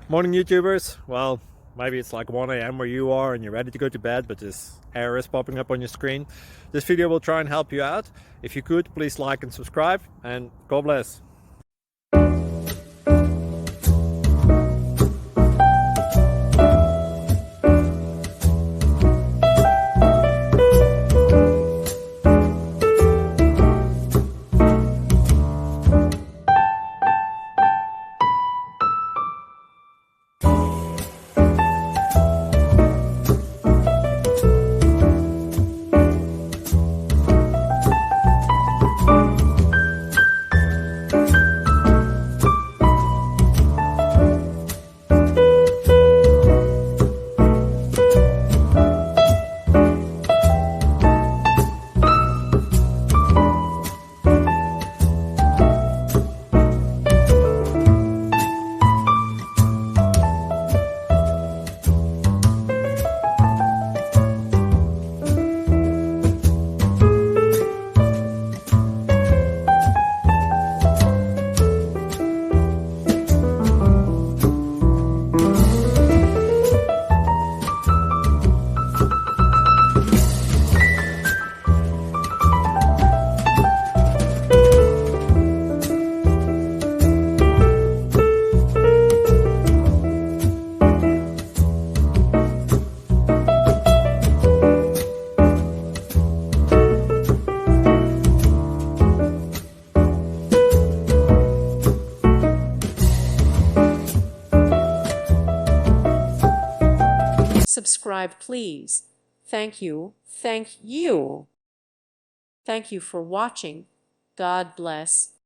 Morning YouTubers. Well, maybe it's like 1 a.m. where you are and you're ready to go to bed, but this error is popping up on your screen. This video will try and help you out. If you could, please like and subscribe, and God bless. Subscribe, please. Thank you. Thank you. Thank you for watching. God bless.